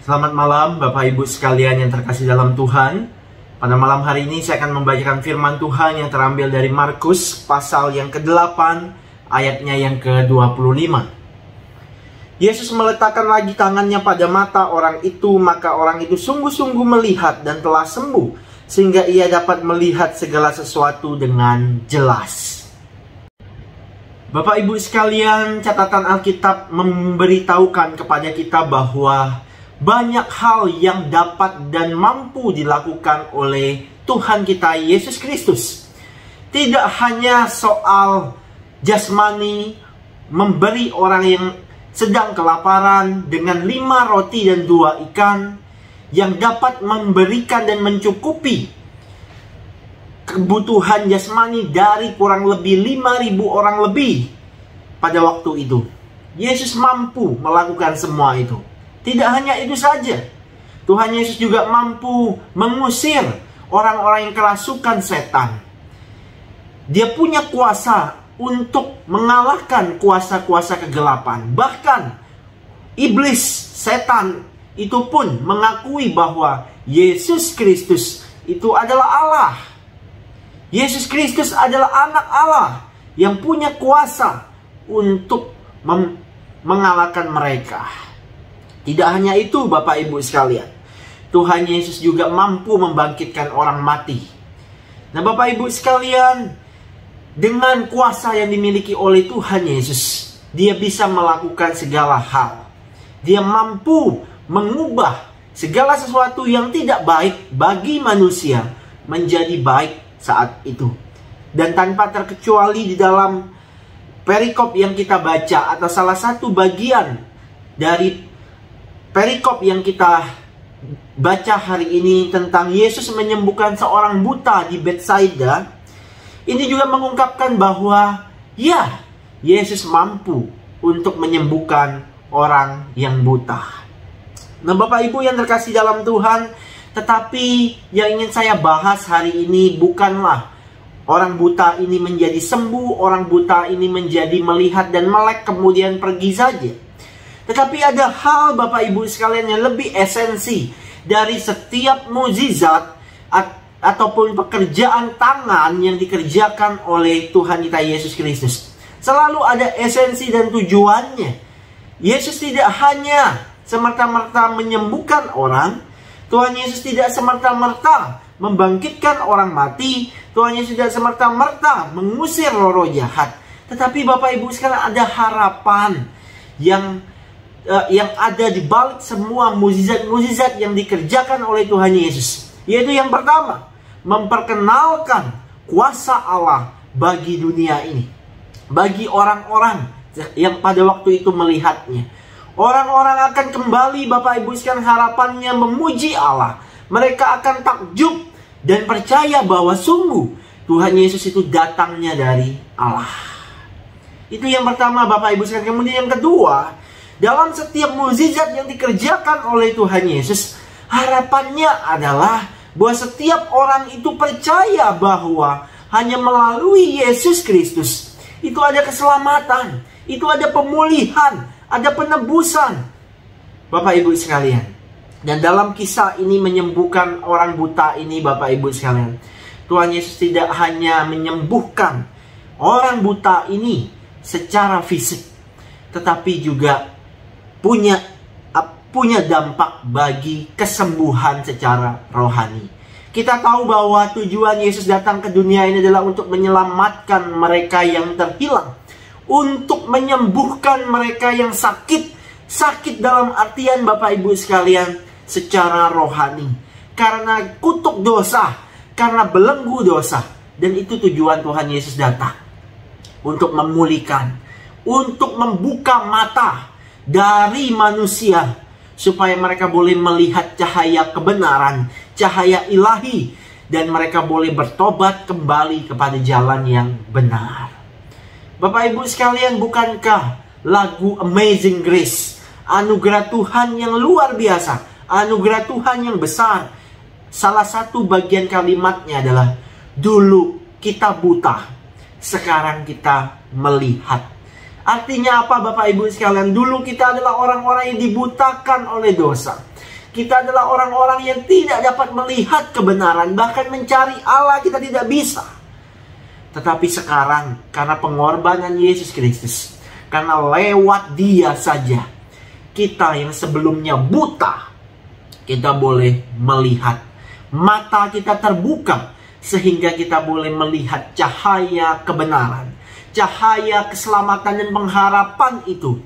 Selamat malam Bapak Ibu sekalian yang terkasih dalam Tuhan. Pada malam hari ini saya akan membacakan firman Tuhan yang terambil dari Markus pasal yang ke-8 ayatnya yang ke-25. Yesus meletakkan lagi tangannya pada mata orang itu, maka orang itu sungguh-sungguh melihat dan telah sembuh, sehingga ia dapat melihat segala sesuatu dengan jelas. Bapak Ibu sekalian, catatan Alkitab memberitahukan kepada kita bahwa banyak hal yang dapat dan mampu dilakukan oleh Tuhan kita Yesus Kristus. Tidak hanya soal jasmani, memberi orang yang sedang kelaparan dengan 5 roti dan 2 ikan, yang dapat memberikan dan mencukupi kebutuhan jasmani dari kurang lebih 5.000 orang lebih pada waktu itu. Yesus mampu melakukan semua itu. Tidak hanya itu saja, Tuhan Yesus juga mampu mengusir orang-orang yang kerasukan setan. Dia punya kuasa untuk mengalahkan kuasa-kuasa kegelapan. Bahkan iblis, setan itu pun mengakui bahwa Yesus Kristus itu adalah Allah. Yesus Kristus adalah anak Allah yang punya kuasa untuk mengalahkan mereka. Tidak hanya itu Bapak Ibu sekalian, Tuhan Yesus juga mampu membangkitkan orang mati. Nah Bapak Ibu sekalian, dengan kuasa yang dimiliki oleh Tuhan Yesus, Dia bisa melakukan segala hal. Dia mampu mengubah segala sesuatu yang tidak baik bagi manusia menjadi baik saat itu. Dan tanpa terkecuali di dalam perikop yang kita baca, atau salah satu bagian dari perikop yang kita baca hari ini tentang Yesus menyembuhkan seorang buta di Betsaida, ini juga mengungkapkan bahwa ya, Yesus mampu untuk menyembuhkan orang yang buta. Nah Bapak Ibu yang terkasih dalam Tuhan, tetapi yang ingin saya bahas hari ini bukanlah orang buta ini menjadi sembuh, orang buta ini menjadi melihat dan melek kemudian pergi saja. Tetapi ada hal Bapak Ibu sekalian yang lebih esensi dari setiap mukjizat ataupun pekerjaan tangan yang dikerjakan oleh Tuhan kita Yesus Kristus. Selalu ada esensi dan tujuannya. Yesus tidak hanya semerta-merta menyembuhkan orang. Tuhan Yesus tidak semerta-merta membangkitkan orang mati. Tuhan Yesus tidak semerta-merta mengusir roh jahat. Tetapi Bapak Ibu sekalian, ada harapan yang ada di balik semua mukjizat-mukjizat yang dikerjakan oleh Tuhan Yesus. Yaitu yang pertama, memperkenalkan kuasa Allah bagi dunia ini, bagi orang-orang yang pada waktu itu melihatnya. Orang-orang akan kembali Bapak Ibu sekalian, harapannya memuji Allah. Mereka akan takjub dan percaya bahwa sungguh Tuhan Yesus itu datangnya dari Allah. Itu yang pertama Bapak Ibu sekalian. Kemudian yang kedua, dalam setiap mukjizat yang dikerjakan oleh Tuhan Yesus, harapannya adalah bahwa setiap orang itu percaya bahwa hanya melalui Yesus Kristus itu ada keselamatan, itu ada pemulihan, ada penebusan. Bapak Ibu sekalian, dan dalam kisah ini menyembuhkan orang buta ini Bapak Ibu sekalian, Tuhan Yesus tidak hanya menyembuhkan orang buta ini secara fisik, tetapi juga punya dampak bagi kesembuhan secara rohani. Kita tahu bahwa tujuan Yesus datang ke dunia ini adalah untuk menyelamatkan mereka yang terhilang, untuk menyembuhkan mereka yang sakit. Sakit dalam artian Bapak Ibu sekalian secara rohani, karena kutuk dosa, karena belenggu dosa. Dan itu tujuan Tuhan Yesus datang, untuk memulihkan, untuk membuka mata dari manusia, supaya mereka boleh melihat cahaya kebenaran, cahaya ilahi, dan mereka boleh bertobat kembali kepada jalan yang benar. Bapak Ibu sekalian, bukankah lagu Amazing Grace, anugerah Tuhan yang luar biasa, anugerah Tuhan yang besar, salah satu bagian kalimatnya adalah, dulu kita buta, sekarang kita melihat. Artinya apa Bapak Ibu sekalian? Dulu kita adalah orang-orang yang dibutakan oleh dosa. Kita adalah orang-orang yang tidak dapat melihat kebenaran, bahkan mencari Allah kita tidak bisa. Tetapi sekarang, karena pengorbanan Yesus Kristus, karena lewat Dia saja, kita yang sebelumnya buta, kita boleh melihat. Mata kita terbuka, sehingga kita boleh melihat cahaya kebenaran. Cahaya keselamatan dan pengharapan itu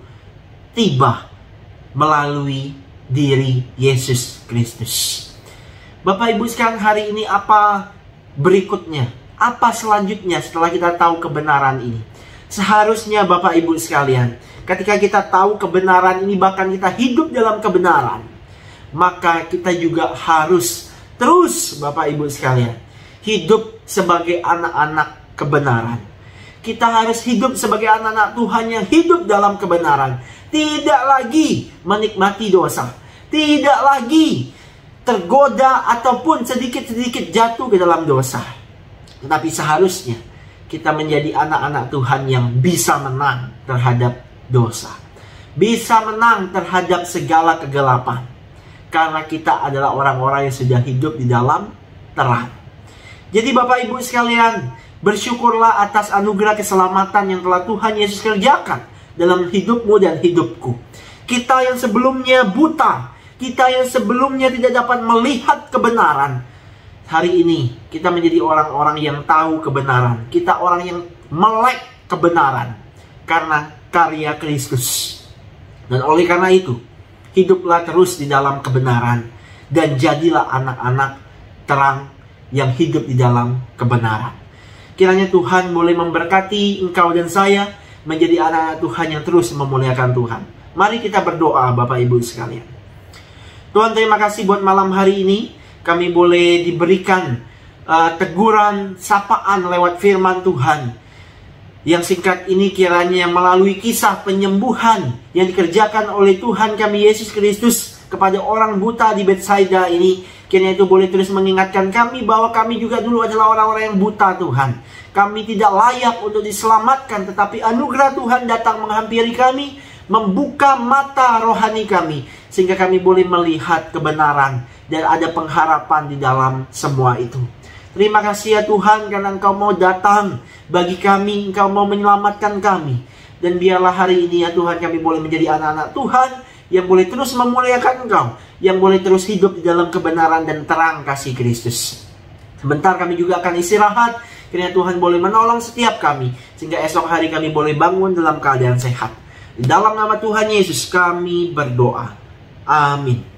tiba melalui diri Yesus Kristus. Bapak Ibu sekalian, hari ini apa berikutnya? Apa selanjutnya setelah kita tahu kebenaran ini? Seharusnya Bapak Ibu sekalian, ketika kita tahu kebenaran ini, bahkan kita hidup dalam kebenaran, maka kita juga harus terus Bapak Ibu sekalian hidup sebagai anak-anak kebenaran. Kita harus hidup sebagai anak-anak Tuhan yang hidup dalam kebenaran. Tidak lagi menikmati dosa. Tidak lagi tergoda ataupun sedikit-sedikit jatuh ke dalam dosa. Tetapi seharusnya kita menjadi anak-anak Tuhan yang bisa menang terhadap dosa. Bisa menang terhadap segala kegelapan. Karena kita adalah orang-orang yang sudah hidup di dalam terang. Jadi Bapak Ibu sekalian, bersyukurlah atas anugerah keselamatan yang telah Tuhan Yesus kerjakan dalam hidupmu dan hidupku. Kita yang sebelumnya buta, kita yang sebelumnya tidak dapat melihat kebenaran, hari ini kita menjadi orang-orang yang tahu kebenaran. Kita orang yang melek kebenaran karena karya Kristus. Dan oleh karena itu, hiduplah terus di dalam kebenaran dan jadilah anak-anak terang yang hidup di dalam kebenaran. Kiranya Tuhan boleh memberkati engkau dan saya menjadi anak-anak Tuhan yang terus memuliakan Tuhan. Mari kita berdoa Bapak Ibu sekalian. Tuhan, terima kasih buat malam hari ini. Kami boleh diberikan teguran, sapaan lewat firman Tuhan. Yang singkat ini kiranya melalui kisah penyembuhan yang dikerjakan oleh Tuhan kami Yesus Kristus kepada orang buta di Betsaida ini, kiranya itu boleh terus mengingatkan kami bahwa kami juga dulu adalah orang-orang yang buta Tuhan. Kami tidak layak untuk diselamatkan, tetapi anugerah Tuhan datang menghampiri kami, membuka mata rohani kami, sehingga kami boleh melihat kebenaran dan ada pengharapan di dalam semua itu. Terima kasih ya Tuhan, karena Engkau mau datang bagi kami, Engkau mau menyelamatkan kami. Dan biarlah hari ini ya Tuhan, kami boleh menjadi anak-anak Tuhan yang boleh terus memuliakan Engkau, yang boleh terus hidup di dalam kebenaran dan terang kasih Kristus. Sebentar kami juga akan istirahat, kiranya Tuhan boleh menolong setiap kami, sehingga esok hari kami boleh bangun dalam keadaan sehat. Di dalam nama Tuhan Yesus kami berdoa. Amin.